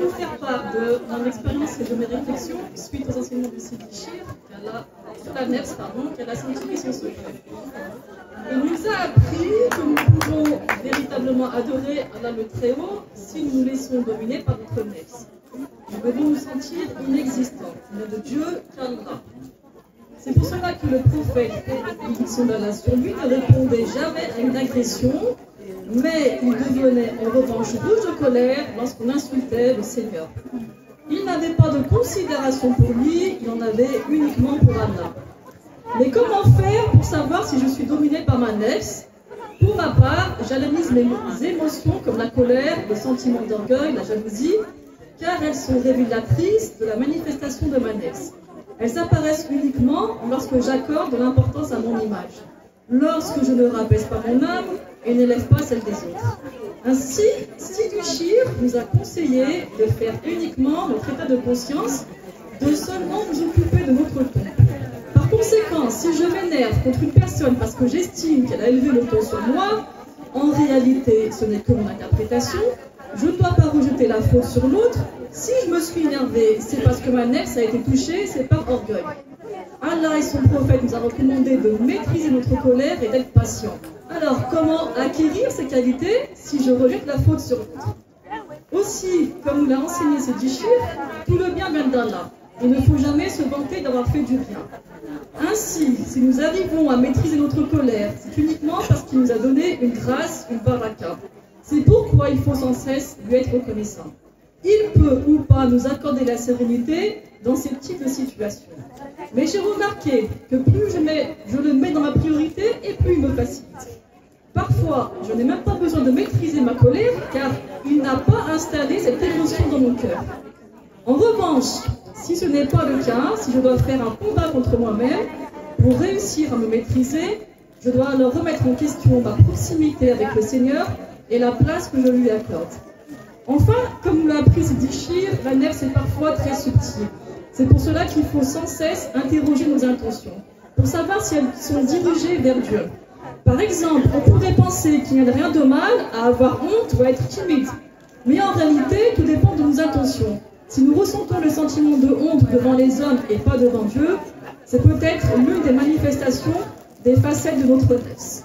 vous faire part de mon expérience et de mes réflexions suite aux enseignements de Sidi Chir, sur la nefs, qu'elle a sanctifié son secret. Il nous a appris que nous pouvons véritablement adorer Allah le Très-Haut si nous nous laissons dominer par notre nefs. Nous devons nous sentir inexistants. Il n'y a de Dieu qu'Allah. C'est pour cela que le prophète, bénédiction d'Allah sur lui, ne répondait jamais à une agression, mais il devenait en revanche rouge de colère lorsqu'on insultait le Seigneur. Il n'avait pas de considération pour lui, il en avait uniquement pour Allah. Mais comment faire pour savoir si je suis dominée par ma nefs? Pour ma part, j'analyse mes émotions comme la colère, le sentiment d'orgueil, la jalousie, car elles sont révélatrices de la manifestation de ma nefs. Elles apparaissent uniquement lorsque j'accorde de l'importance à mon image, lorsque je ne rabaisse pas mon âme et n'élève pas celle des autres. Ainsi, Sidi Chir nous a conseillé de faire uniquement notre état de conscience, de seulement nous occuper de notre ton. Par conséquent, si je m'énerve contre une personne parce que j'estime qu'elle a élevé le ton sur moi, en réalité, ce n'est que mon interprétation. Je ne dois pas rejeter la faute sur l'autre. Si je me suis énervée, c'est parce que ma nefs a été touchée, c'est par orgueil. Allah et son prophète nous a recommandé de maîtriser notre colère et d'être patient. Alors, comment acquérir ces qualités si je rejette la faute sur l'autre? Aussi, comme nous l'a enseigné Sidi Chir, tout le bien vient d'Allah. Il ne faut jamais se vanter d'avoir fait du bien. Ainsi, si nous arrivons à maîtriser notre colère, c'est uniquement parce qu'il nous a donné une grâce, une baraka. C'est pourquoi il faut sans cesse lui être reconnaissant. Il peut ou pas nous accorder la sérénité dans ces types de situations. Mais j'ai remarqué que plus je le mets dans ma priorité et plus il me facilite. Parfois, je n'ai même pas besoin de maîtriser ma colère car il n'a pas installé cette émotion dans mon cœur. En revanche, si ce n'est pas le cas, si je dois faire un combat contre moi-même pour réussir à me maîtriser, je dois alors remettre en question ma proximité avec le Seigneur et la place que je lui accorde. Enfin, comme nous l'a appris Sidi Chir, la nefs est parfois très subtile. C'est pour cela qu'il faut sans cesse interroger nos intentions, pour savoir si elles sont dirigées vers Dieu. Par exemple, on pourrait penser qu'il n'y a rien de mal à avoir honte ou à être timide. Mais en réalité, tout dépend de nos intentions. Si nous ressentons le sentiment de honte devant les hommes et pas devant Dieu, c'est peut-être l'une des manifestations des facettes de notre nefs.